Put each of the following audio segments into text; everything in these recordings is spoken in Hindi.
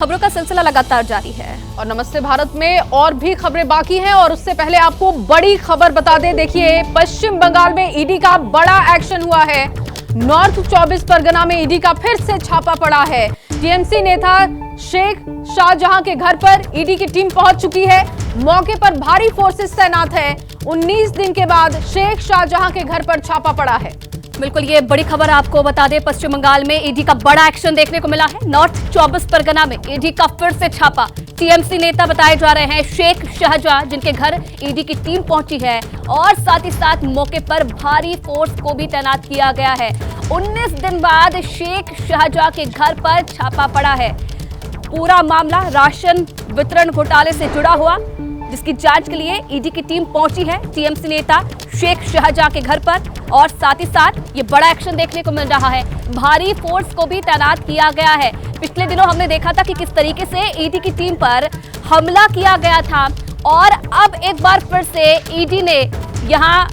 खबरों का सिलसिला लगातार जारी है और नमस्ते भारत में और भी खबरें बाकी हैं और उससे पहले आपको बड़ी खबर बता दें। देखिए, पश्चिम बंगाल में ईडी का बड़ा एक्शन हुआ है। नॉर्थ 24 परगना में ईडी का फिर से छापा पड़ा है। टीएमसी नेता शेख शाहजहां के घर पर ईडी की टीम पहुंच चुकी है। मौके पर भारी फोर्सेस तैनात है। 19 दिन के बाद शेख शाहजहां के घर पर छापा पड़ा है। बिल्कुल, ये बड़ी खबर आपको बता दें। पश्चिम बंगाल में ईडी का बड़ा एक्शन देखने को मिला है। नॉर्थ 24 परगना में ईडी का फिर से छापा। टीएमसी नेता बताए जा रहे हैं शेख शाहजहां, जिनके घर ईडी की टीम पहुंची है और साथ ही साथ मौके पर भारी फोर्स को भी तैनात किया गया है। 19 दिन बाद शेख शाहजहां के घर पर छापा पड़ा है। पूरा मामला राशन वितरण घोटाले से जुड़ा हुआ, जिसकी जांच के लिए ईडी की टीम पहुंची है टीएमसी नेता शेख शाहजहां के घर पर। और साथ ही साथ ये बड़ा एक्शन देखने को मिल रहा है। भारी फोर्स को भी तैनात किया गया है। पिछले दिनों हमने देखा था कि किस तरीके से ईडी की टीम पर हमला किया गया था और अब एक बार फिर से ईडी ने यहां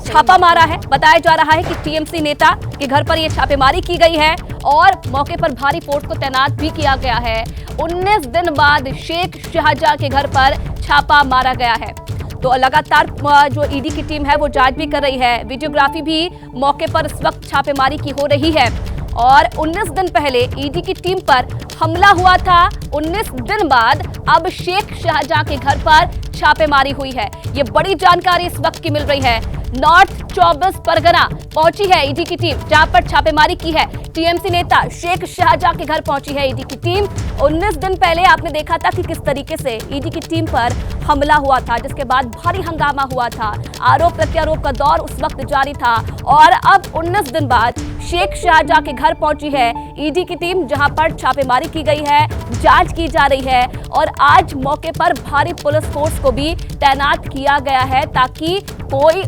छापा मारा है। बताया जा रहा है कि टीएमसी नेता के घर पर यह छापेमारी की गई है और मौके पर भारी फोर्स को तैनात भी किया गया है। 19 दिन बाद शेख शाहजहां के घर पर छापा मारा गया है। तो लगातार जो ईडी की टीम है वो जांच भी कर रही है। वीडियोग्राफी भी मौके पर इस वक्त छापेमारी की हो रही है। और 19 दिन पहले ईडी की टीम पर हमला हुआ था। 19 दिन बाद अब शेख शाहजहां के घर पर छापेमारी हुई है। ये बड़ी जानकारी इस वक्त की मिल रही है। नॉर्थ 24 परगना पहुंची है ईडी की टीम, जहां पर छापेमारी की है। टीएमसी नेता शेख शाहजहां के घर पहुंची है ईडी की टीम। 19 दिन पहले आपने देखा था कि किस तरीके से ईडी की टीम पर हमला हुआ था, जिसके बाद भारी हंगामा हुआ था। आरोप प्रत्यारोप का दौर उस वक्त जारी था और अब 19 दिन बाद शेख शाहजहां के घर पहुंची है ईडी की टीम, जहां पर छापेमारी की गई है, जांच की जा रही है और आज मौके पर भारी पुलिस फोर्स को भी तैनात किया गया है, ताकि कोई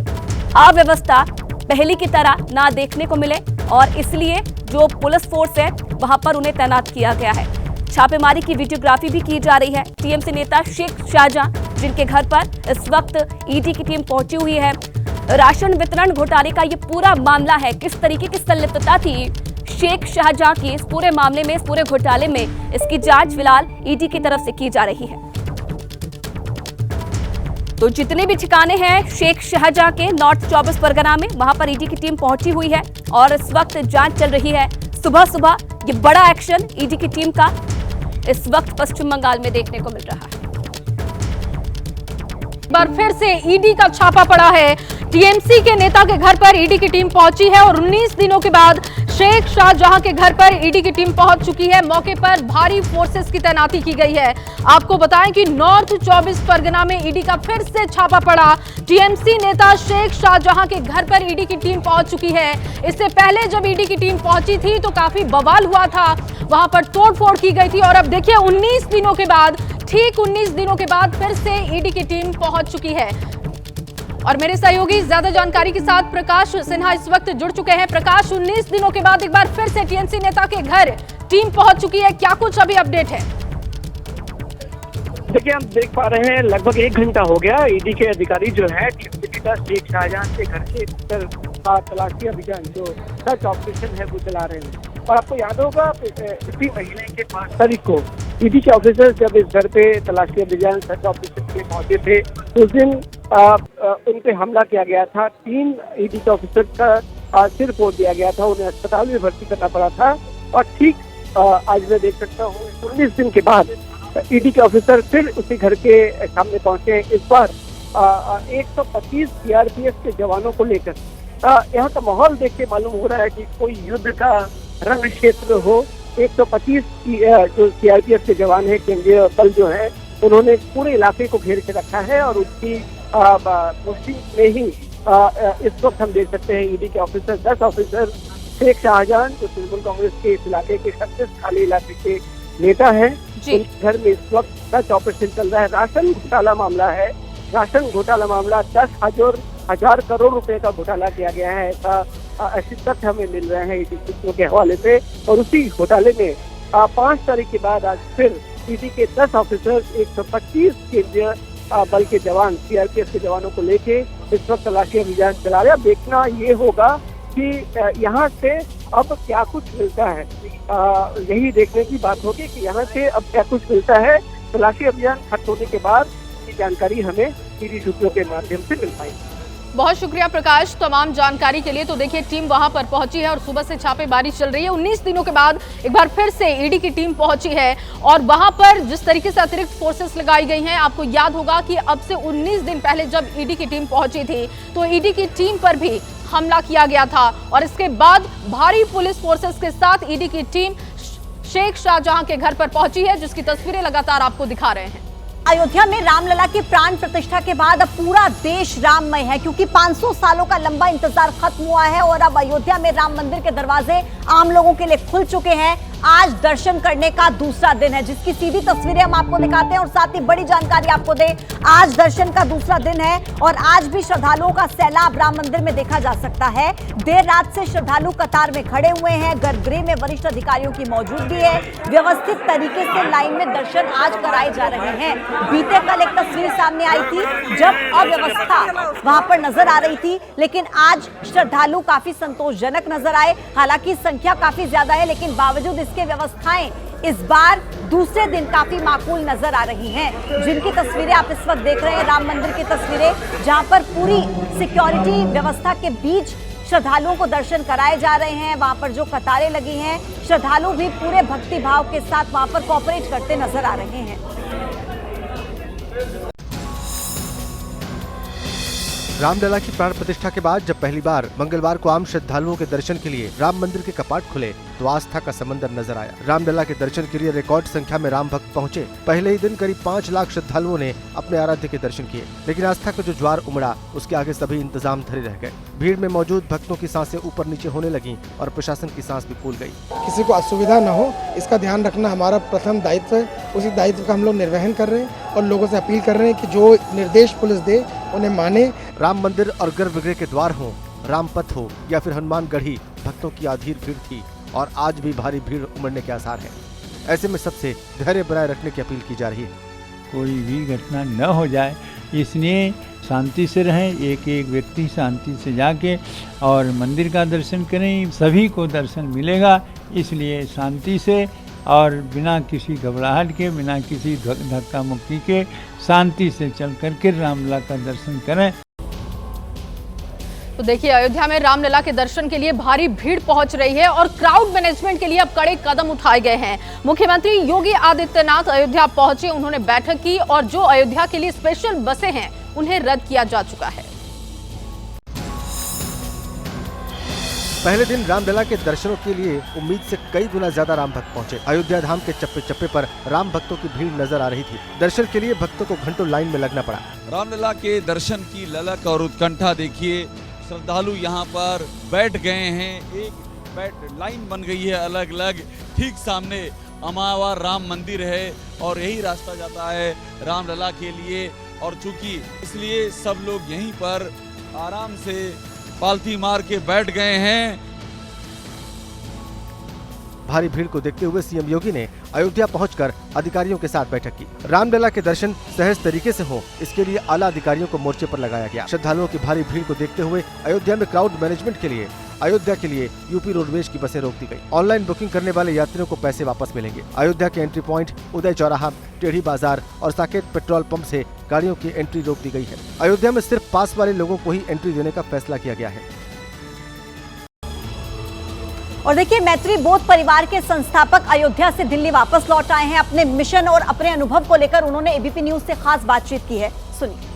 अव्यवस्था पहले की तरह ना देखने को मिले। और इसलिए जो पुलिस फोर्स है वहां पर उन्हें तैनात किया गया है। छापेमारी की वीडियोग्राफी भी की जा रही है। टीएमसी नेता शेख शाहजहां, जिनके घर पर इस वक्त ईडी की टीम पहुंची हुई है। राशन वितरण घोटाले का ये पूरा मामला है। किस तरीके की संलिप्तता थी शेख शाहजहां की इस पूरे मामले में, इस पूरे घोटाले में, इसकी जांच फिलहाल ईडी की तरफ से की जा रही है। तो जितने भी ठिकाने हैं शेख शाहजहां के नॉर्थ 24 परगना में, वहां पर ईडी की टीम पहुंची हुई है और इस वक्त जांच चल रही है। सुबह सुबह ये बड़ा एक्शन ईडी की टीम का इस वक्त पश्चिम बंगाल में देखने को मिल रहा है। बार फिर से ईडी का छापा पड़ा है। टीएमसी के नेता के घर पर ईडी की टीम पहुंची है और 19 दिनों के बाद शेख शाहजहां के घर पर ईडी की टीम पहुंच चुकी है। मौके पर भारी फोर्सेस की तैनाती की गई है। आपको बताएं कि नॉर्थ 24 परगना में ईडी का फिर से छापा पड़ा। टीएमसी नेता शेख शाहजहां के घर पर ईडी की टीम पहुंच चुकी है। इससे पहले जब ईडी की टीम पहुंची थी तो काफी बवाल हुआ था, वहां पर तोड़फोड़ की गई थी। और अब देखिए, 19 दिनों के बाद, ठीक 19 दिनों के बाद फिर से ईडी की टीम पहुंच चुकी है। और मेरे सहयोगी ज्यादा जानकारी के साथ प्रकाश सिन्हा इस वक्त जुड़ चुके हैं। प्रकाश, 19 दिनों के बाद एक बार फिर से टीएमसी नेता के घर टीम पहुंच चुकी है, क्या कुछ अभी अपडेट है? देखिए, हम देख पा रहे हैं लगभग 1 घंटा हो गया ईडी के अधिकारी जो है टीएमसी नेता शेख शाहजहां के घर के भीतर तलाशी अभियान, जो सर्च ऑपरेशन है, वो चला रहे हैं। और आपको याद होगा इसी महीने के 5 तारीख को ईडी के ऑफिसर्स जब इस घर पे तलाशी अभियान सर्च ऑपरेशन के पहुंचे थे, उस दिन उन पे हमला किया गया था। 3 ईडी के ऑफिसर का सिर फोड़ दिया गया था, उन्हें अस्पताल में भर्ती करना पड़ा था। और ठीक आज मैं देख सकता हूँ 19 दिन के बाद ईडी के ऑफिसर फिर उसी घर के सामने पहुंचे। इस बार 125 सीआरपीएफ के जवानों को लेकर यहाँ का माहौल देख के मालूम हो रहा है कि कोई युद्ध का रण क्षेत्र हो। 125 जो सीआरपीएफ के जवान है, केंद्रीय बल जो है, उन्होंने पूरे इलाके को घेर के रखा है। और उसकी पोस्टिंग में ही इस वक्त हम देख सकते हैं ईडी के ऑफिसर 10 ऑफिसर शेख शाहजहां, जो तृणमूल कांग्रेस के इस इलाके के 36 खाली इलाके के नेता हैं, घर में इस वक्त सर्च ऑपरेशन चल रहा है। राशन घोटाला मामला है। राशन घोटाला मामला 10,000 करोड़ रुपए का घोटाला किया गया है, ऐसे तथ्य हमें मिल रहे हैं ईडी सूत्रों के हवाले से। और उसी घोटाले में 5 तारीख के बाद आज फिर ईडी के 10 ऑफिसर 125 केंद्रीय बल के जवान, सीआरपीएफ के जवानों को लेके इस वक्त तलाशी अभियान चला रहे हैं। देखना ये होगा कि यहाँ से अब क्या कुछ मिलता है, यही देखने की बात होगी कि यहाँ से अब क्या कुछ मिलता है। तलाशी अभियान खत्म होने के बाद ये जानकारी हमें ईडी सूत्रों के माध्यम से मिल पाएगी। बहुत शुक्रिया प्रकाश तमाम जानकारी के लिए। तो देखिए टीम वहां पर पहुंची है और सुबह से छापेमारी चल रही है। 19 दिनों के बाद एक बार फिर से ईडी की टीम पहुंची है और वहां पर जिस तरीके से अतिरिक्त फोर्सेस लगाई गई हैं, आपको याद होगा कि अब से 19 दिन पहले जब ईडी की टीम पहुंची थी तो ईडी की टीम पर भी हमला किया गया था और इसके बाद भारी पुलिस फोर्सेस के साथ ईडी की टीम शेख शाहजहां के घर पर पहुंची है, जिसकी तस्वीरें लगातार आपको दिखा रहे हैं। अयोध्या में रामलला की प्राण प्रतिष्ठा के बाद अब पूरा देश राममय है, क्योंकि 500 सालों का लंबा इंतजार खत्म हुआ है और अब अयोध्या में राम मंदिर के दरवाजे आम लोगों के लिए खुल चुके हैं। आज दर्शन करने का दूसरा दिन है, जिसकी सीधी तस्वीरें हम आपको दिखाते हैं और साथ ही बड़ी जानकारी आपको दे, आज दर्शन का दूसरा दिन है और आज भी श्रद्धालुओं का सैलाब राम मंदिर में देखा जा सकता है। देर रात से श्रद्धालु कतार में खड़े हुए हैं, गर्भगृह में वरिष्ठ अधिकारियों की मौजूदगी है, व्यवस्थित तरीके से लाइन में दर्शन आज कराए जा रहे हैं। बीते कल एक तस्वीर सामने आई थी जब अव्यवस्था वहां पर नजर आ रही थी, लेकिन आज श्रद्धालु काफी संतोषजनक नजर आए। हालांकि संख्या काफी ज्यादा है, लेकिन बावजूद इसके व्यवस्थाएं इस बार दूसरे दिन काफी माकूल नजर आ रही हैं। जिनकी तस्वीरें आप इस वक्त देख रहे हैं राम मंदिर की तस्वीरें, जहां पर पूरी सिक्योरिटी व्यवस्था के बीच श्रद्धालुओं को दर्शन कराए जा रहे हैं। वहां पर जो कतारें लगी हैं, श्रद्धालु भी पूरे भक्ति भाव के साथ वहां पर कोऑपरेट करते नजर आ रहे हैं। रामलला की प्राण प्रतिष्ठा के बाद जब पहली बार मंगलवार को आम श्रद्धालुओं के दर्शन के लिए राम मंदिर के कपाट खुले तो आस्था का समंदर नजर आया। रामलला के दर्शन के लिए रिकॉर्ड संख्या में राम भक्त पहुंचे। पहले ही दिन करीब 5 लाख श्रद्धालुओं ने अपने आराध्य के दर्शन किए, लेकिन आस्था का जो ज्वार उमड़ा उसके आगे सभी इंतजाम धरे रह गए। भीड़ में मौजूद भक्तों की सांसें ऊपर नीचे होने लगी और प्रशासन की सांस भी फूल गई। किसी को असुविधा न हो, इसका ध्यान रखना हमारा प्रथम दायित्व है। उसी दायित्व का हम लोग निर्वहन कर रहे हैं और लोगों से अपील कर रहे हैं कि जो निर्देश पुलिस दे उन्हें माने। राम मंदिर और गर्भगृह के द्वार हो, रामपथ हो या फिर हनुमान गढ़ी, भक्तों की अधीर भीड़ थी और आज भी भारी भीड़ उमड़ने के आसार हैं। ऐसे में सबसे धैर्य बनाए रखने की अपील की जा रही है। कोई भी घटना न हो जाए, इसलिए शांति से रहें। एक एक व्यक्ति शांति से जाके और मंदिर का दर्शन करें, सभी को दर्शन मिलेगा। इसलिए शांति से और बिना किसी घबराहट के, बिना किसी धक्का मुक्की के शांति से चल करके रामलला का दर्शन करें। तो देखिए अयोध्या में रामलला के दर्शन के लिए भारी भीड़ पहुंच रही है और क्राउड मैनेजमेंट के लिए अब कड़े कदम उठाए गए हैं। मुख्यमंत्री योगी आदित्यनाथ अयोध्या पहुंचे, उन्होंने बैठक की और जो अयोध्या के लिए स्पेशल बसें हैं उन्हें रद्द किया जा चुका है। पहले दिन रामलला के दर्शनों के लिए उम्मीद से कई गुना ज्यादा राम भक्त पहुंचे। अयोध्या धाम के चप्पे चप्पे पर राम भक्तों की भीड़ नजर आ रही थी। दर्शन के लिए भक्तों को घंटों लाइन में लगना पड़ा। रामलला के दर्शन की ललक और उत्कंठा देखिए, श्रद्धालु यहाँ पर बैठ गए हैं। एक लाइन बन गई है अलग अलग। ठीक सामने अमावा राम मंदिर है और यही रास्ता जाता है रामलला के लिए, और चूंकि इसलिए सब लोग यहीं पर आराम से पालथी मार के बैठ गए हैं। भारी भीड़ को देखते हुए सीएम योगी ने अयोध्या पहुंचकर अधिकारियों के साथ बैठक की। रामलला के दर्शन सहज तरीके से हो, इसके लिए आला अधिकारियों को मोर्चे पर लगाया गया। श्रद्धालुओं की भारी भीड़ को देखते हुए अयोध्या में क्राउड मैनेजमेंट के लिए अयोध्या के लिए यूपी रोडवेज की बसें रोक दी गई। ऑनलाइन बुकिंग करने वाले यात्रियों को पैसे वापस मिलेंगे। अयोध्या के एंट्री पॉइंट उदय चौराहा, टेढ़ी बाजार और साकेत पेट्रोल पंप से गाड़ियों की एंट्री रोक दी गई है। अयोध्या में सिर्फ पास वाले लोगों को ही एंट्री देने का फैसला किया गया है। और देखिए मैत्री बोध परिवार के संस्थापक अयोध्या से दिल्ली वापस लौट आए हैं। अपने मिशन और अपने अनुभव को लेकर उन्होंने एबीपी न्यूज से खास बातचीत की है, सुनिए।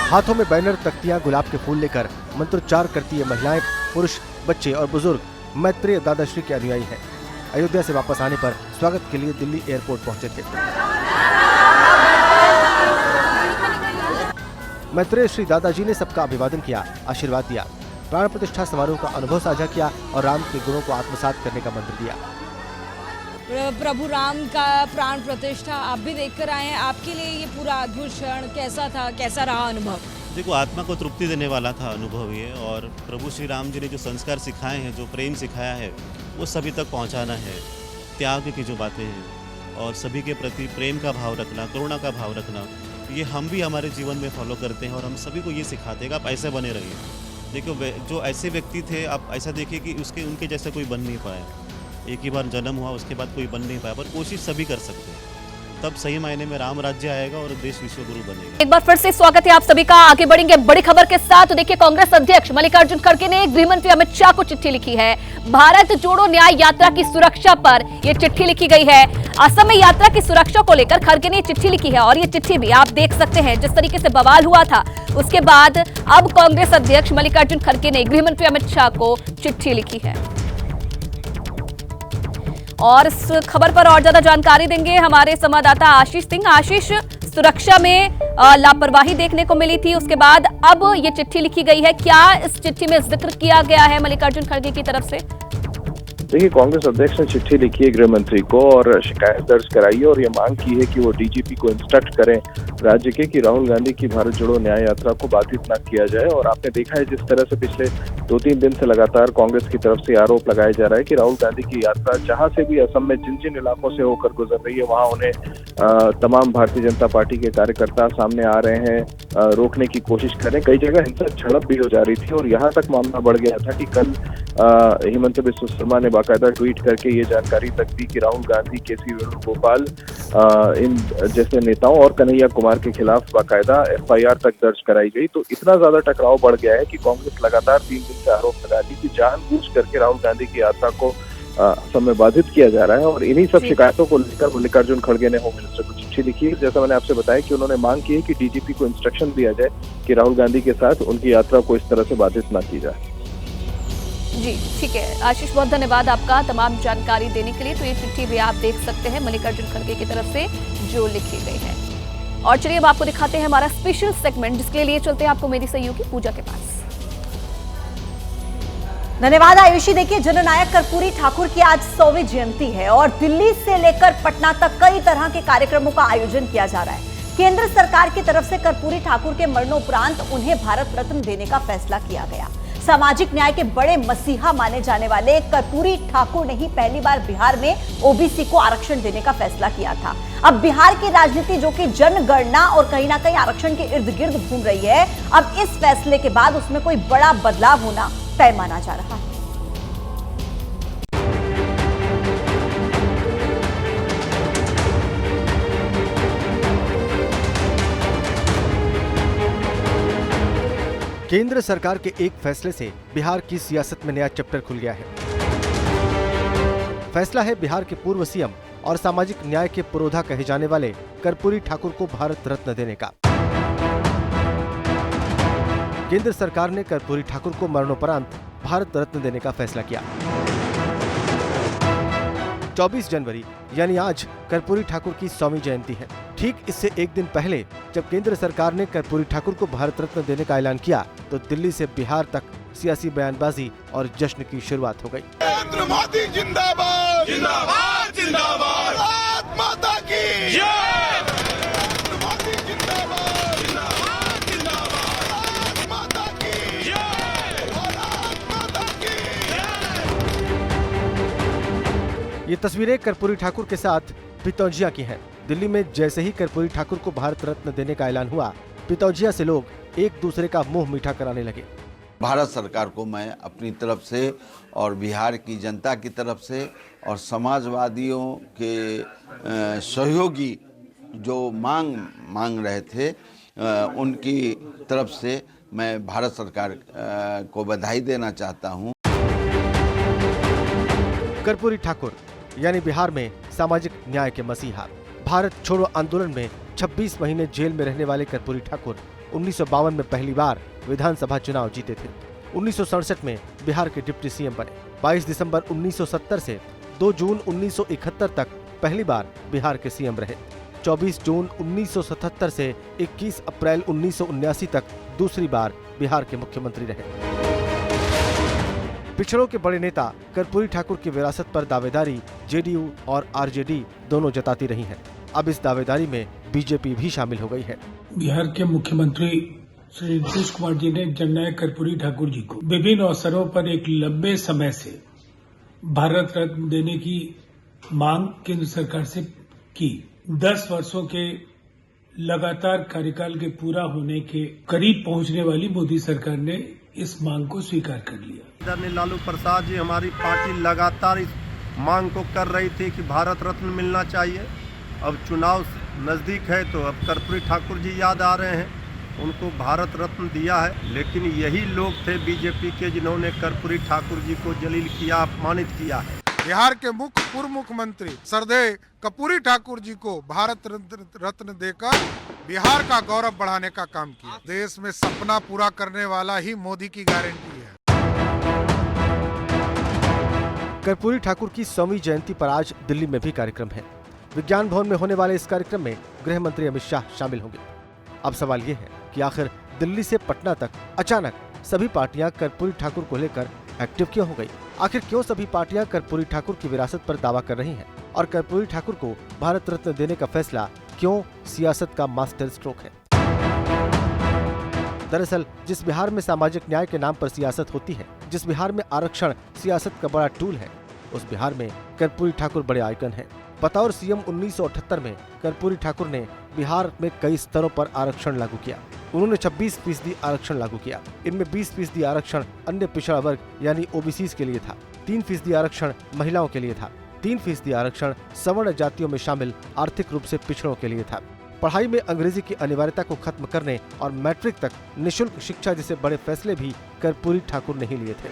हाथों में बैनर, तख्तियां, गुलाब के फूल लेकर मंत्रोच्चार करती है महिलाएं, पुरुष, बच्चे और बुजुर्ग मैत्रेय दादाश्री के अनुयायी हैं। अयोध्या से वापस आने पर स्वागत के लिए दिल्ली एयरपोर्ट पहुंचे थे। मैत्रेय श्री दादाजी ने सबका अभिवादन किया, आशीर्वाद दिया, प्राण प्रतिष्ठा समारोह का अनुभव साझा किया और राम के गुणों को आत्मसात करने का मंत्र दिया। प्रभु राम का प्राण प्रतिष्ठा आप भी देखकर आए हैं, आपके लिए ये पूरा अद्भुत क्षण कैसा था, कैसा रहा अनुभव? देखो, आत्मा को तृप्ति देने वाला था अनुभव ये, और प्रभु श्री राम जी ने जो संस्कार सिखाए हैं, जो प्रेम सिखाया है, वो सभी तक पहुंचाना है। त्याग की जो बातें हैं और सभी के प्रति प्रेम का भाव रखना, करुणा का भाव रखना, ये हम भी हमारे जीवन में फॉलो करते हैं और हम सभी को ये सिखाते हैं कि आप ऐसे बने रहिए। देखो जो ऐसे व्यक्ति थे, आप ऐसा देखिए कि उनके जैसा कोई बन नहीं पाया। एक ही बार जन्म हुआ, उसके बाद कोई बन नहीं पाया, पर कोशिश सभी कर सकते हैं। तब सही मायने में राम राज्य आएगा और देश विश्व गुरु बनेगा। एक बार फिर से स्वागत है आप सभी का। आगे बढ़ेंगे बड़ी खबर के साथ। तो देखिए, कांग्रेस अध्यक्ष मल्लिकार्जुन खड़गे ने गृह मंत्री अमित शाह को चिट्ठी लिखी है। भारत जोड़ो न्याय यात्रा की सुरक्षा पर यह चिट्ठी लिखी गई है। असम में यात्रा की सुरक्षा को लेकर खड़गे ने चिट्ठी लिखी है और ये चिट्ठी भी आप देख सकते हैं जिस तरीके से बवाल हुआ था, उसके बाद अब कांग्रेस अध्यक्ष मल्लिकार्जुन खड़गे ने गृह मंत्री अमित शाह को चिट्ठी लिखी है। और इस खबर पर और ज्यादा जानकारी देंगे हमारे संवाददाता आशीष सिंह। आशीष, सुरक्षा में लापरवाही देखने को मिली थी, उसके बाद अब ये चिट्ठी लिखी गई है। क्या इस चिट्ठी में जिक्र किया गया है मल्लिकार्जुन खड़गे की तरफ से? देखिए, कांग्रेस अध्यक्ष ने चिट्ठी लिखी है गृह मंत्री को और शिकायत दर्ज कराई है और ये मांग की है कि वो डीजीपी को इंस्ट्रक्ट करें राज्य के कि राहुल गांधी की भारत जोड़ो न्याय यात्रा को बाधित न किया जाए। और आपने देखा है जिस तरह से पिछले 2-3 दिन से लगातार कांग्रेस की तरफ से आरोप लगाया जा रहा है कि राहुल गांधी की यात्रा जहां से भी असम में जिन जिन इलाकों से होकर गुजर रही है वहां उन्हें तमाम भारतीय जनता पार्टी के कार्यकर्ता सामने आ रहे हैं, रोकने की कोशिश करें। कई जगह हिंसक झड़प भी हो जा रही थी और यहाँ तक मामला बढ़ गया था कि कल हिमंत बिस्वा शर्मा ने बाकायदा ट्वीट करके ये जानकारी तक दी कि राहुल गांधी, केसी वेणुगोपाल, इन जैसे नेताओं और कन्हैया कुमार के खिलाफ बाकायदा एफआईआर तक दर्ज कराई गई। तो इतना ज्यादा टकराव बढ़ गया है कि कांग्रेस लगातार 3 दिन से आरोप लगा रही कि जानबूझ करके राहुल गांधी की यात्रा को असम में बाधित किया जा रहा है। और इन्हीं सब शिकायतों को लेकर मल्लिकार्जुन खड़गे ने होम मिनिस्टर को चिट्ठी लिखी है। जैसा मैंने आपसे बताया कि उन्होंने मांग की है कि डीजीपी को इंस्ट्रक्शन दिया जाए कि राहुल गांधी के साथ उनकी यात्रा को इस तरह से बाधित न की जाए। जी ठीक है आशीष, बहुत धन्यवाद आपका तमाम जानकारी देने के लिए। तो ये चिट्ठी भी आप देख सकते हैं मल्लिकार्जुन खड़गे की तरफ से जो लिखी गई है। और चलिए अब आपको दिखाते हैं हमारा स्पेशल सेगमेंट, जिसके लिए चलते हैं आपको मेरी सहयोगी पूजा के पास। धन्यवाद आयुषी। देखिए, जननायक कर्पूरी ठाकुर की आज 100वीं जयंती है और दिल्ली से लेकर पटना तक कई तरह के कार्यक्रमों का आयोजन किया जा रहा है। केंद्र सरकार की तरफ से कर्पूरी ठाकुर के मरणोपरांत उन्हें भारत रत्न देने का फैसला किया गया। सामाजिक न्याय के बड़े मसीहा माने जाने वाले कर्पूरी ठाकुर ने ही पहली बार बिहार में ओबीसी को आरक्षण देने का फैसला किया था। अब बिहार की राजनीति, जो कि जनगणना और कहीं ना कहीं आरक्षण के इर्द गिर्द घूम रही है, अब इस फैसले के बाद उसमें कोई बड़ा बदलाव होना तय माना जा रहा है। केंद्र सरकार के एक फैसले से बिहार की सियासत में नया चैप्टर खुल गया है। फैसला है बिहार के पूर्व सीएम और सामाजिक न्याय के पुरोधा कहे जाने वाले कर्पूरी ठाकुर को भारत रत्न देने का। केंद्र सरकार ने कर्पूरी ठाकुर को मरणोपरांत भारत रत्न देने का फैसला किया। 24 जनवरी यानी आज कर्पूरी ठाकुर की 100वीं जयंती है। ठीक इससे एक दिन पहले जब केंद्र सरकार ने कर्पूरी ठाकुर को भारत रत्न देने का ऐलान किया तो दिल्ली से बिहार तक सियासी बयानबाजी और जश्न की शुरुआत हो गई। नरेंद्र मोदी जिंदाबाद, जिंदाबाद, जिंदाबाद, भारत माता की जय। नरेंद्र मोदी जिंदाबाद, जिंदाबाद, जिंदाबाद, भारत माता की जय, भारत माता की जय। ये तस्वीरें कर्पूरी ठाकुर के साथ पितौजिया की हैं। दिल्ली में जैसे ही कर्पूरी ठाकुर को भारत रत्न देने का ऐलान हुआ, पितौजिया से लोग एक दूसरे का मुंह मीठा कराने लगे। भारत सरकार को मैं अपनी तरफ से और बिहार की जनता की तरफ से और समाजवादियों के सहयोगी जो मांग रहे थे उनकी तरफ से मैं भारत सरकार को बधाई देना चाहता हूं। कर्पूरी ठाकुर यानी बिहार में सामाजिक न्याय के मसीहा। भारत छोड़ो आंदोलन में 26 महीने जेल में रहने वाले कर्पूरी ठाकुर 1952 में पहली बार विधानसभा चुनाव जीते थे। 1967 में बिहार के डिप्टी सीएम बने। 22 दिसंबर 1970 से 2 जून 1971 तक पहली बार बिहार के सीएम रहे। 24 जून 1977 से 21 अप्रैल 1979 तक दूसरी बार बिहार के मुख्यमंत्री रहे। पिछड़ों के बड़े नेता कर्पूरी ठाकुर की विरासत पर दावेदारी जेडीयू और आरजेडी दोनों जताती रही हैं। अब इस दावेदारी में बीजेपी भी शामिल हो गई है। बिहार के मुख्यमंत्री श्री नीतीश कुमार जी ने जननायक कर्पूरी ठाकुर जी को विभिन्न अवसरों पर एक लंबे समय से भारत रत्न देने की मांग केंद्र सरकार से की। 10 वर्षों के लगातार कार्यकाल के पूरा होने के करीब पहुंचने वाली मोदी सरकार ने इस मांग को स्वीकार कर लिया। आदरणीय लालू प्रसाद जी, हमारी पार्टी लगातार इस मांग को कर रही थी कि भारत रत्न मिलना चाहिए। अब चुनाव नजदीक है तो अब कर्पूरी ठाकुर जी याद आ रहे हैं, उनको भारत रत्न दिया है। लेकिन यही लोग थे बीजेपी के जिन्होंने कर्पूरी ठाकुर जी को जलील किया, अपमानित किया है। बिहार के पूर्व मुख्यमंत्री श्रद्धेय कर्पूरी ठाकुर जी को भारत रत्न देकर बिहार का गौरव बढ़ाने का काम किया। देश में सपना पूरा करने वाला ही मोदी की गारंटी है। कर्पूरी ठाकुर की 100वीं जयंती पर आज दिल्ली में भी कार्यक्रम है। विज्ञान भवन में होने वाले इस कार्यक्रम में गृह मंत्री अमित शाह शामिल होंगे। अब सवाल ये है कि आखिर दिल्ली से पटना तक अचानक सभी पार्टियां कर्पूरी ठाकुर को लेकर एक्टिव क्यों हो गई? आखिर क्यों सभी पार्टियां कर्पूरी ठाकुर की विरासत पर दावा कर रही हैं? और कर्पूरी ठाकुर को भारत रत्न देने का फैसला क्यों सियासत का मास्टर स्ट्रोक है? दरअसल जिस बिहार में सामाजिक न्याय के नाम पर सियासत होती है, जिस बिहार में आरक्षण सियासत का बड़ा टूल है, उस बिहार में कर्पूरी ठाकुर बड़े आइकन हैं। बतौर सीएम 1978 में कर्पूरी ठाकुर ने बिहार में कई स्तरों पर आरक्षण लागू किया। उन्होंने 26% आरक्षण लागू किया। इनमें 20% आरक्षण अन्य पिछड़ा वर्ग यानी ओबीसी के लिए था, 3% आरक्षण महिलाओं के लिए था, 3% आरक्षण सवर्ण जातियों में शामिल आर्थिक रूप से पिछड़ों के लिए था। पढ़ाई में अंग्रेजी की अनिवार्यता को खत्म करने और मैट्रिक तक निःशुल्क शिक्षा जैसे बड़े फैसले भी कर्पूरी ठाकुर ने ही लिए थे।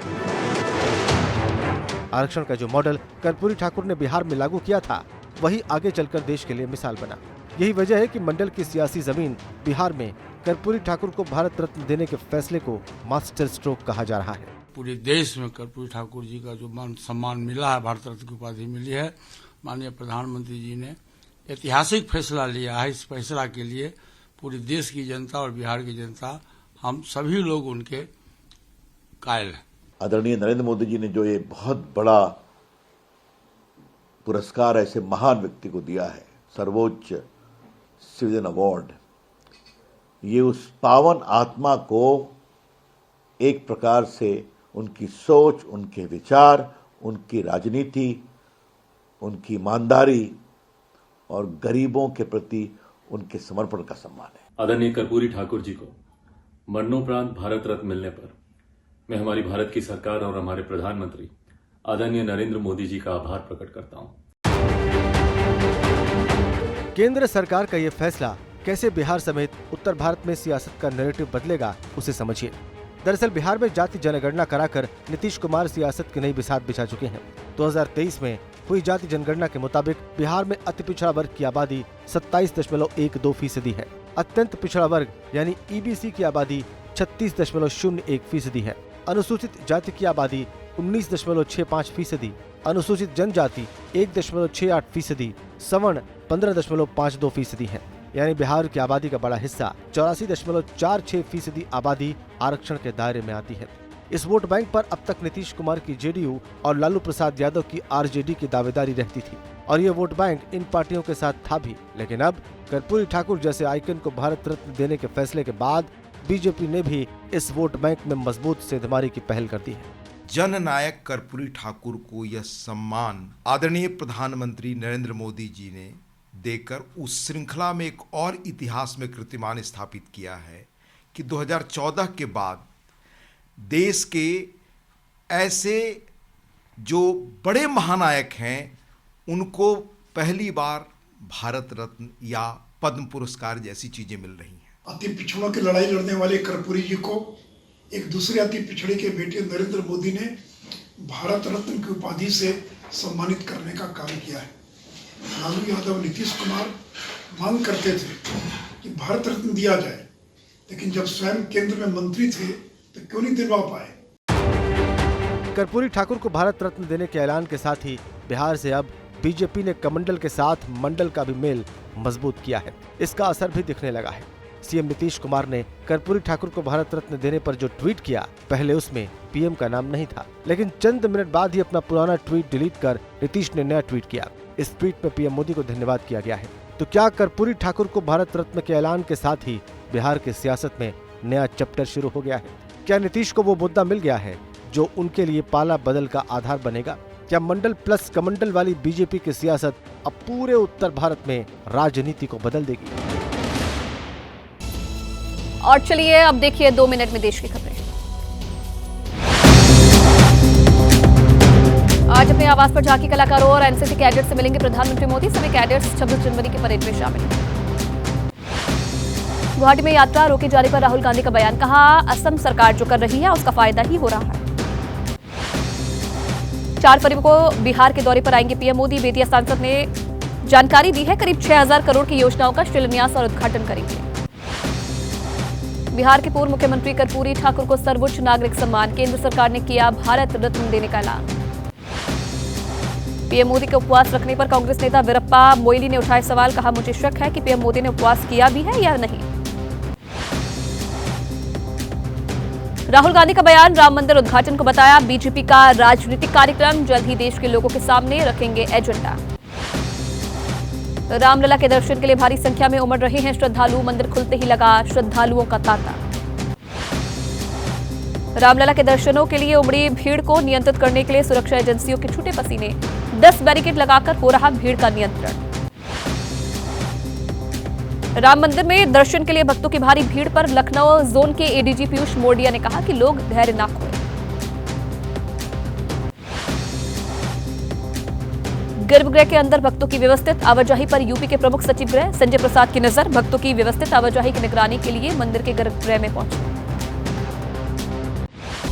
आरक्षण का जो मॉडल कर्पूरी ठाकुर ने बिहार में लागू किया था, वही आगे चलकर देश के लिए मिसाल बना। यही वजह है कि मंडल की सियासी जमीन बिहार में कर्पूरी ठाकुर को भारत रत्न देने के फैसले को मास्टर स्ट्रोक कहा जा रहा है। पूरे देश में कर्पूरी ठाकुर जी का जो मान सम्मान मिला है, भारत रत्न की उपाधि मिली है, माननीय प्रधानमंत्री जी ने ऐतिहासिक फैसला लिया है। इस फैसला के लिए पूरे देश की जनता और बिहार की जनता, हम सभी लोग उनके कायल हैं। आदरणीय नरेंद्र मोदी जी ने जो ये बहुत बड़ा पुरस्कार ऐसे महान व्यक्ति को दिया है, सर्वोच्च सिविलियन अवार्ड, ये उस पावन आत्मा को एक प्रकार से उनकी सोच, उनके विचार, उनकी राजनीति, उनकी ईमानदारी और गरीबों के प्रति उनके समर्पण का सम्मान है। आदरणीय कर्पूरी ठाकुर जी को मरणोपरांत भारत रत्न मिलने पर मैं हमारी भारत की सरकार और हमारे प्रधानमंत्री आदरणीय नरेंद्र मोदी जी का आभार प्रकट करता हूं। केंद्र सरकार का ये फैसला कैसे बिहार समेत उत्तर भारत में सियासत का नैरेटिव बदलेगा, उसे समझिए। दरअसल बिहार में जाति जनगणना कराकर नीतीश कुमार सियासत की नई बिसात बिछा चुके हैं। 2023 में हुई जाति जनगणना के मुताबिक बिहार में अति पिछड़ा वर्ग की आबादी 27.12% है। अत्यंत पिछड़ा वर्ग यानी ईबीसी की आबादी 36.01% है। अनुसूचित जाति की आबादी 19.65%, अनुसूचित जनजाति 1.68%, सवर्ण 15.52% है। यानी बिहार की आबादी का बड़ा हिस्सा 84.46% आबादी आरक्षण के दायरे में आती है। इस वोट बैंक पर अब तक नीतीश कुमार की जेडीयू और लालू प्रसाद यादव की आरजेडी की दावेदारी रहती थी और ये वोट बैंक इन पार्टियों के साथ था भी। लेकिन अब कर्पूरी ठाकुर जैसे आइकन को भारत रत्न देने के फैसले के बाद बीजेपी ने भी इस वोट बैंक में मजबूत सेंधमारी की पहल कर दी है। जननायक कर्पूरी ठाकुर को यह सम्मान आदरणीय प्रधानमंत्री नरेंद्र मोदी जी ने देकर उस श्रृंखला में एक और इतिहास में कीर्तिमान स्थापित किया है कि 2014 के बाद देश के ऐसे जो बड़े महानायक हैं उनको पहली बार भारत रत्न या पद्म पुरस्कार जैसी चीजें मिल रही हैं। अति पिछड़ों की लड़ाई लड़ने वाले कर्पूरी जी को एक दूसरे अति पिछड़े के बेटे नरेंद्र मोदी ने भारत रत्न की उपाधि से सम्मानित करने का काम किया है। लालू यादव, नीतीश कुमार मांग करते थे कि भारत रत्न दिया जाए, लेकिन जब स्वयं केंद्र में मंत्री थे तो क्यों नहीं दिलवा पाए। कर्पूरी ठाकुर को भारत रत्न देने के ऐलान के साथ ही बिहार से अब बीजेपी ने कमंडल के साथ मंडल का भी मेल मजबूत किया है। इसका असर भी दिखने लगा है। सीएम नीतीश कुमार ने कर्पूरी ठाकुर को भारत रत्न देने पर जो ट्वीट किया, पहले उसमें पीएम का नाम नहीं था, लेकिन चंद मिनट बाद ही अपना पुराना ट्वीट डिलीट कर नीतीश ने नया ट्वीट किया। इस ट्वीट में पीएम मोदी को धन्यवाद किया गया है। तो क्या कर्पूरी ठाकुर को भारत रत्न के ऐलान के साथ ही बिहार की सियासत में नया चैप्टर शुरू हो गया है? क्या नीतीश को वो मुद्दा मिल गया है जो उनके लिए पाला बदल का आधार बनेगा? क्या मंडल प्लस कमंडल वाली बीजेपी की सियासत अब पूरे उत्तर भारत में राजनीति को बदल देगी? और चलिए अब देखिए 2 मिनट में देश की खबरें। आज अपने आवास पर झांकी कलाकारों और एनसीसी कैडेट से मिलेंगे प्रधानमंत्री मोदी। सभी कैडेट्स 26 जनवरी की परेड में शामिल हैं। गुवाहाटी में यात्रा रोके जाने पर राहुल गांधी का बयान, कहा असम सरकार जो कर रही है उसका फायदा ही हो रहा है। 4 फरवरी को बिहार के दौरे पर आएंगे पीएम मोदी। बेतिया सांसद ने जानकारी दी है, करीब 6000 करोड़ की योजनाओं का शिलान्यास और उद्घाटन करेंगे। बिहार के पूर्व मुख्यमंत्री कर्पूरी ठाकुर को सर्वोच्च नागरिक सम्मान, केंद्र सरकार ने किया भारत रत्न देने का ऐलान। पीएम मोदी के उपवास रखने पर कांग्रेस नेता वीरप्पा मोइली ने उठाए सवाल, कहा मुझे शक है कि पीएम मोदी ने उपवास किया भी है या नहीं। राहुल गांधी का बयान, राम मंदिर उद्घाटन को बताया बीजेपी का राजनीतिक कार्यक्रम, जल्द ही देश के लोगों के सामने रखेंगे एजेंडा। रामलला के दर्शन के लिए भारी संख्या में उमड़ रहे हैं श्रद्धालु, मंदिर खुलते ही लगा श्रद्धालुओं का तांता। रामलला के दर्शनों के लिए उमड़ी भीड़ को नियंत्रित करने के लिए सुरक्षा एजेंसियों के छूटे पसीने, 10 बैरिकेड लगाकर हो रहा भीड़ का नियंत्रण। राम मंदिर में दर्शन के लिए भक्तों की भारी भीड़ पर लखनऊ जोन के एडीजी पीयूष मोडिया ने कहा कि लोग धैर्य न खोएं। गर्भगृह के अंदर भक्तों की व्यवस्थित आवाजाही पर यूपी के प्रमुख सचिव गृह संजय प्रसाद की नजर, भक्तों की व्यवस्थित आवाजाही की निगरानी के लिए मंदिर के गर्भगृह में पहुंचे।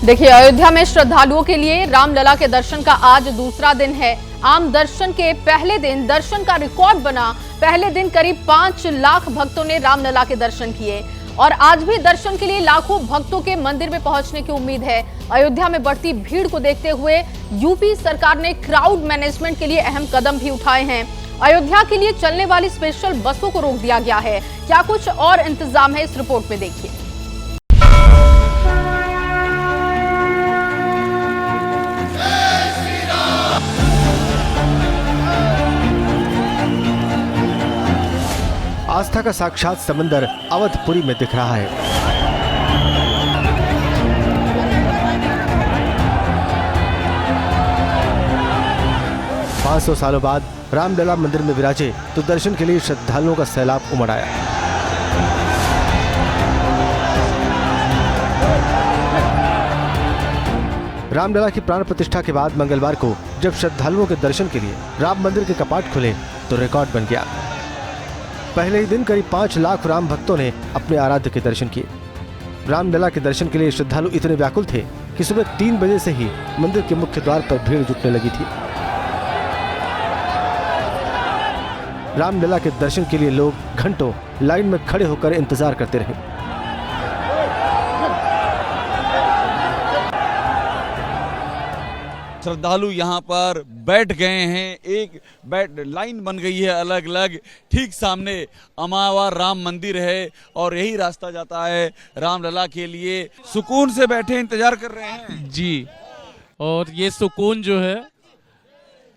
देखिए, अयोध्या में श्रद्धालुओं के लिए रामलला के दर्शन का आज दूसरा दिन है। आम दर्शन के पहले दिन दर्शन का रिकॉर्ड बना। पहले दिन करीब 5 लाख भक्तों ने रामलला के दर्शन किए और आज भी दर्शन के लिए लाखों भक्तों के मंदिर में पहुंचने की उम्मीद है। अयोध्या में बढ़ती भीड़ को देखते हुए यूपी सरकार ने क्राउड मैनेजमेंट के लिए अहम कदम भी उठाए हैं। अयोध्या के लिए चलने वाली स्पेशल बसों को रोक दिया गया है। क्या कुछ और इंतजाम है, इस रिपोर्ट में देखिए। आस्था का साक्षात समंदर अवधपुरी में दिख रहा है। पाँच 500 सालों बाद रामलला मंदिर में विराजे तो दर्शन के लिए श्रद्धालुओं का सैलाब उमड़ आया। रामलला की प्राण प्रतिष्ठा के बाद मंगलवार को जब श्रद्धालुओं के दर्शन के लिए राम मंदिर के कपाट खुले तो रिकॉर्ड बन गया। पहले ही दिन करीब 5 लाख राम भक्तों ने अपने आराध्य के दर्शन किए। रामलला के दर्शन के लिए श्रद्धालु इतने व्याकुल थे कि सुबह 3 बजे से ही मंदिर के मुख्य द्वार पर भीड़ जुटने लगी थी। रामलला के दर्शन के लिए लोग घंटों लाइन में खड़े होकर इंतजार करते रहे। श्रद्धालु यहाँ पर बैठ गए हैं, एक लाइन बन गई है अलग अलग। ठीक सामने अमावर राम मंदिर है और यही रास्ता जाता है रामलला के लिए। सुकून से बैठे इंतजार कर रहे हैं जी। और ये सुकून जो है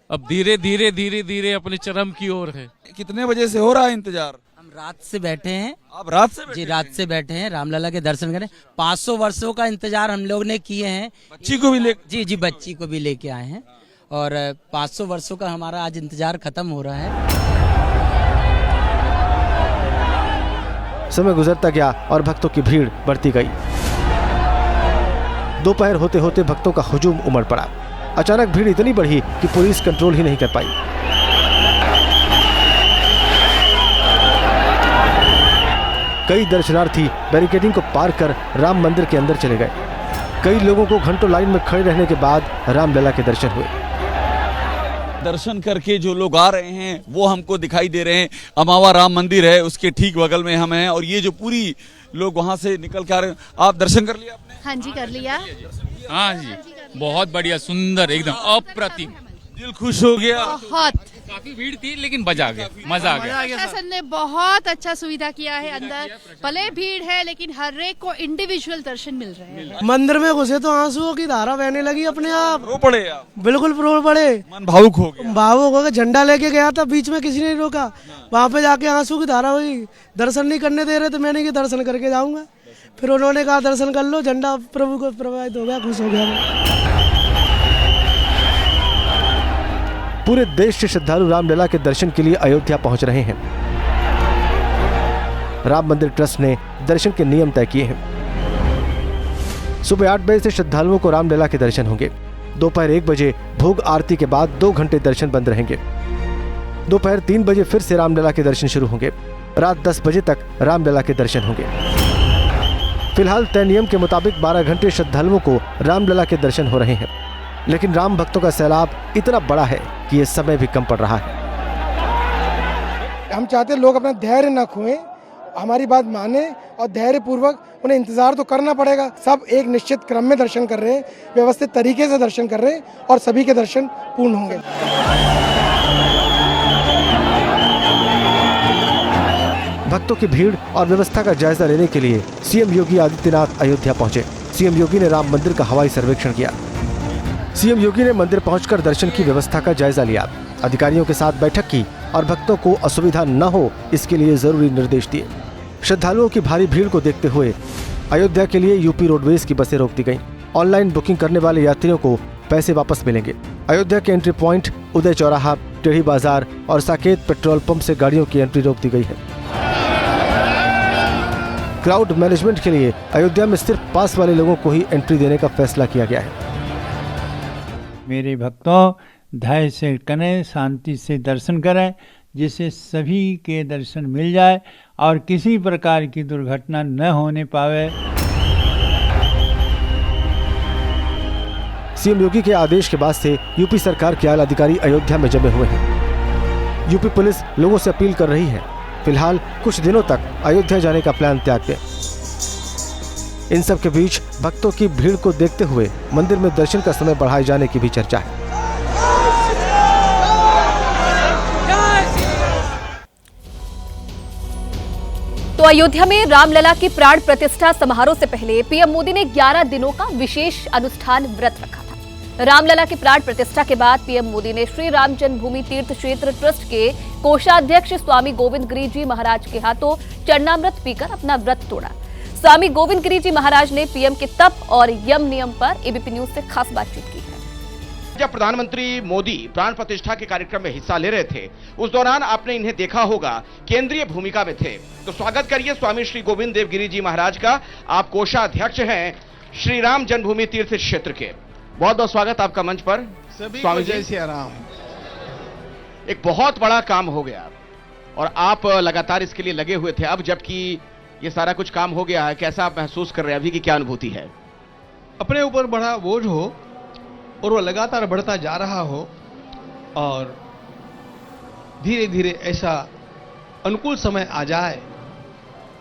अब धीरे धीरे अपने चरम की ओर है। कितने बजे से हो रहा है इंतजार? हम रात से बैठे हैं। आप रात से बैठे? जी, रात से बैठे हैं रामलला के दर्शन करें। 500 वर्षों का इंतजार हम लोग ने किए हैं। बच्ची को भी ले? जी, बच्ची को भी लेके आए हैं और 500 वर्षों का हमारा आज इंतजार खत्म हो रहा है। समय गुजरता गया और भक्तों की भीड़ बढ़ती गई। दोपहर होते होते भक्तों का हुजूम उमड़ पड़ा। अचानक भीड़ इतनी बढ़ी कि पुलिस कंट्रोल ही नहीं कर पाई। कई दर्शनार्थी बैरिकेडिंग को पार कर राम मंदिर के अंदर चले गए। कई लोगों को घंटों लाइन में खड़े रहने के बाद रामलला के दर्शन हुए। दर्शन करके जो लोग आ रहे हैं वो हमको दिखाई दे रहे हैं। अमावा राम मंदिर है, उसके ठीक बगल में हम हैं और ये जो पूरी लोग वहाँ से निकल कर आ रहे हैं। आप दर्शन कर लिया आपने? हाँ जी, कर लिया। हाँ जी, बहुत बढ़िया, सुंदर, एकदम अप्रतिम। दिल खुश हो गया। बहुत काफी भीड़ थी लेकिन मजा आ गया। प्रशासन ने बहुत अच्छा सुविधा किया है। अंदर भले भीड़ है लेकिन हर एक को इंडिविजुअल दर्शन मिल रहे हैं। मंदिर में घुसे तो आंसुओं की धारा बहने लगी अपने आप। रो पड़े आप? बिल्कुल रो पड़े। मन भावुक हो गया। भावुक हो गया। झंडा लेके गया था, बीच में किसी ने रोका। वहाँ पे जाके आंसू की धारा हुई। दर्शन नहीं करने दे रहे तो मैंने कि दर्शन करके जाऊंगा। फिर उन्होंने कहा दर्शन कर लो। झंडा प्रभु को प्रभावित हो गया, खुश हो गया। पूरे देश से श्रद्धालु रामलला के दर्शन के लिए अयोध्या पहुंच रहे हैं। राम मंदिर ट्रस्ट ने दर्शन के नियम तय किए हैं। सुबह 8 बजे से श्रद्धालुओं को रामलला के दर्शन होंगे। दोपहर 1 बजे भोग आरती के बाद 2 घंटे दर्शन बंद रहेंगे। दोपहर 3 बजे फिर से रामलला के दर्शन शुरू होंगे। रात 10 बजे तक रामलला के दर्शन होंगे। फिलहाल तय नियम के मुताबिक 12 घंटे श्रद्धालुओं को रामलला के दर्शन हो रहे हैं, लेकिन राम भक्तों का सैलाब इतना बड़ा है कि ये समय भी कम पड़ रहा है। हम चाहते हैं लोग अपना धैर्य न खोएं, हमारी बात माने और धैर्य पूर्वक उन्हें इंतजार तो करना पड़ेगा। सब एक निश्चित क्रम में दर्शन कर रहे हैं, व्यवस्थित तरीके से दर्शन कर रहे हैं और सभी के दर्शन पूर्ण होंगे। भक्तों की भीड़ और व्यवस्था का जायजा लेने के लिए सीएम योगी आदित्यनाथ अयोध्या पहुंचे। सीएम योगी ने राम मंदिर का हवाई सर्वेक्षण किया। सीएम योगी ने मंदिर पहुंचकर दर्शन की व्यवस्था का जायजा लिया, अधिकारियों के साथ बैठक की और भक्तों को असुविधा न हो इसके लिए जरूरी निर्देश दिए। श्रद्धालुओं की भारी भीड़ को देखते हुए अयोध्या के लिए यूपी रोडवेज की बसें रोक दी गईं। ऑनलाइन बुकिंग करने वाले यात्रियों को पैसे वापस मिलेंगे। अयोध्या के एंट्री पॉइंट उदय चौराहा, टेढ़ी बाजार और साकेत पेट्रोल पंप से गाड़ियों की एंट्री रोक दी गई है। क्राउड मैनेजमेंट के लिए अयोध्या में सिर्फ पास वाले लोगों को ही एंट्री देने का फैसला किया गया है। मेरे भक्तों, धैर्य से करें, शांति से दर्शन करें, जिससे सभी के दर्शन मिल जाए और किसी प्रकार की दुर्घटना न होने पावे। सीएम योगी के आदेश के बाद से यूपी सरकार के आला अधिकारी अयोध्या में जमे हुए हैं। यूपी पुलिस लोगों से अपील कर रही है, फिलहाल कुछ दिनों तक अयोध्या जाने का प्लान त्याग दें। इन सब के बीच भक्तों की भीड़ को देखते हुए मंदिर में दर्शन का समय बढ़ाए जाने की भी चर्चा है। तो अयोध्या में रामलला की प्राण प्रतिष्ठा समारोह से पहले पीएम मोदी ने 11 दिनों का विशेष अनुष्ठान व्रत रखा था। रामलला की प्राण प्रतिष्ठा के बाद पीएम मोदी ने श्री राम जन्मभूमि तीर्थ क्षेत्र ट्रस्ट के कोषाध्यक्ष स्वामी गोविंद गिरी जी महाराज के हाथों चरणामृत पीकर अपना व्रत तोड़ा। स्वामी गोविंद गिरी जी महाराज ने पीएम के तप और यम नियम पर एबीपी न्यूज से खास बातचीत की है। जब प्रधानमंत्री मोदी प्राण प्रतिष्ठा के कार्यक्रम में हिस्सा ले रहे थे, उस दौरान आपने इन्हें देखा होगा, केंद्रीय भूमिका में थे। तो स्वागत करिए स्वामी श्री गोविंद देव गिरी जी महाराज का। आप कोषाध्यक्ष हैं श्री राम जन्मभूमि तीर्थ क्षेत्र के। बहुत बहुत स्वागत आपका मंच पर। स्वामी जय सिया राम। एक बहुत बड़ा काम हो गया और आप लगातार इसके लिए लगे हुए थे। अब जबकि ये सारा कुछ काम हो गया है, कैसा आप महसूस कर रहे हैं? अभी की क्या अनुभूति है? अपने ऊपर बड़ा बोझ हो और वो लगातार बढ़ता जा रहा हो और धीरे धीरे ऐसा अनुकूल समय आ जाए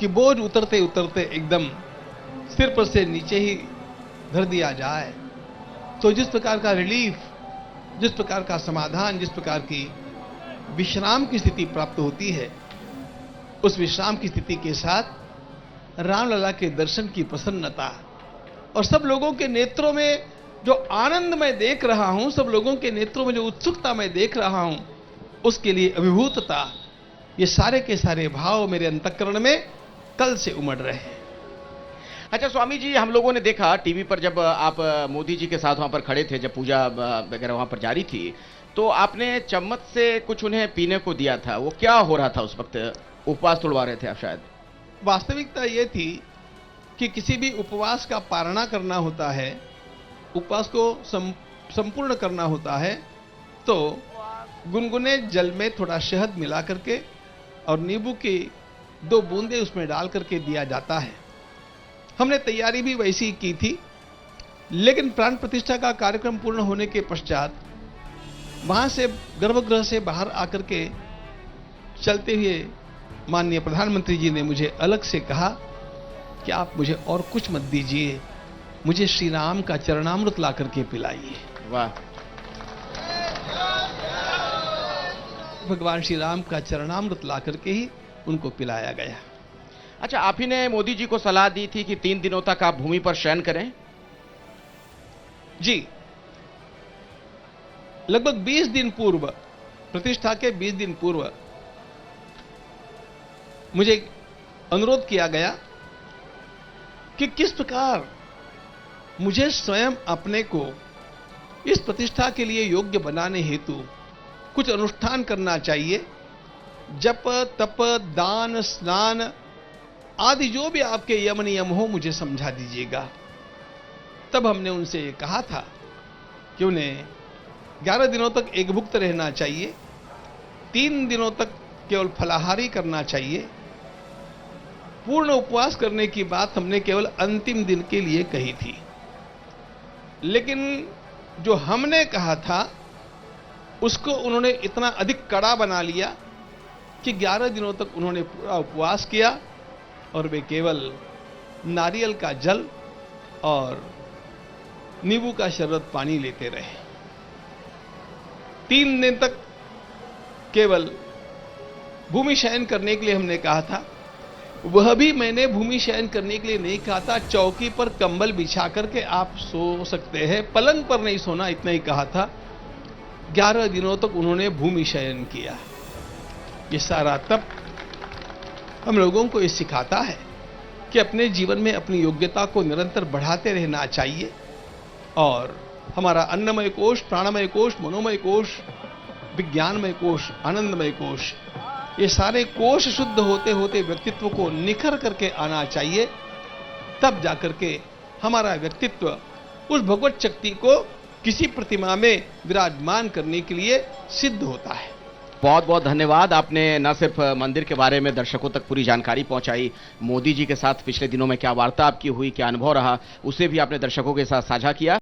कि बोझ उतरते उतरते एकदम सिर पर से नीचे ही धर दिया जाए, तो जिस प्रकार का रिलीफ, जिस प्रकार का समाधान, जिस प्रकार की विश्राम की स्थिति प्राप्त होती है, उस विश्राम की स्थिति के साथ रामलला के दर्शन की प्रसन्नता और सब लोगों के नेत्रों में जो आनंद मैं देख रहा हूं, सब लोगों के नेत्रों में जो उत्सुकता मैं देख रहा हूं, उसके लिए अभिभूतता, ये सारे के सारे भाव मेरे अंतःकरण में कल से उमड़ रहे हैं। अच्छा स्वामी जी, हम लोगों ने देखा टीवी पर जब आप मोदी जी के साथ वहां पर खड़े थे, जब पूजा वगैरह वहां पर जारी थी, तो आपने चम्मच से कुछ उन्हें पीने को दिया था। वो क्या हो रहा था उस वक्त? उपवास तोड़वा रहे थे आप शायद? वास्तविकता ये थी कि किसी भी उपवास का पालना करना होता है, उपवास को संपूर्ण करना होता है, तो गुनगुने जल में थोड़ा शहद मिला करके और नींबू की 2 बूंदे उसमें डाल करके दिया जाता है। हमने तैयारी भी वैसी की थी, लेकिन प्राण प्रतिष्ठा का कार्यक्रम पूर्ण होने के पश्चात वहां से गर्भगृह से बाहर आकर के चलते हुए माननीय प्रधानमंत्री जी ने मुझे अलग से कहा कि आप मुझे और कुछ मत दीजिए, मुझे श्री राम का चरणामृत ला करके पिलाइए। वाह! भगवान श्री राम का चरणामृत ला करके ही उनको पिलाया गया। अच्छा, आप ही ने मोदी जी को सलाह दी थी कि 3 दिनों तक आप भूमि पर शयन करें? जी, लगभग 20 दिन पूर्व, प्रतिष्ठा के 20 दिन पूर्व मुझे अनुरोध किया गया कि किस प्रकार मुझे स्वयं अपने को इस प्रतिष्ठा के लिए योग्य बनाने हेतु कुछ अनुष्ठान करना चाहिए। जप, तप, दान, स्नान आदि जो भी आपके यम नियम हो मुझे समझा दीजिएगा। तब हमने उनसे कहा था कि उन्हें 11 दिनों तक एकभुक्त रहना चाहिए, 3 दिनों तक केवल फलाहारी करना चाहिए। पूर्ण उपवास करने की बात हमने केवल अंतिम दिन के लिए कही थी, लेकिन जो हमने कहा था उसको उन्होंने इतना अधिक कड़ा बना लिया कि 11 दिनों तक उन्होंने पूरा उपवास किया और वे केवल नारियल का जल और नींबू का शरबत पानी लेते रहे। 3 दिन तक केवल भूमि शयन करने के लिए हमने कहा था, वह भी मैंने भूमि शयन करने के लिए नहीं कहा था, चौकी पर कंबल बिछा करके आप सो सकते हैं, पलंग पर नहीं सोना, इतना ही कहा था। 11 दिनों तक उन्होंने भूमि शयन किया। ये सारा तप हम लोगों को ये सिखाता है कि अपने जीवन में अपनी योग्यता को निरंतर बढ़ाते रहना चाहिए और हमारा अन्नमय कोश, प्राणमय कोश, मनोमय कोश, विज्ञानमय कोश, आनंदमय कोश, ये सारे कोश शुद्ध होते होते व्यक्तित्व को निखर करके आना चाहिए। तब जाकर के हमारा व्यक्तित्व उस भगवत शक्ति को किसी प्रतिमा में विराजमान करने के लिए सिद्ध होता है। बहुत बहुत धन्यवाद। आपने न सिर्फ मंदिर के बारे में दर्शकों तक पूरी जानकारी पहुंचाई, मोदी जी के साथ पिछले दिनों में क्या वार्ता आपकी हुई, क्या अनुभव रहा, उसे भी आपने दर्शकों के साथ साझा किया।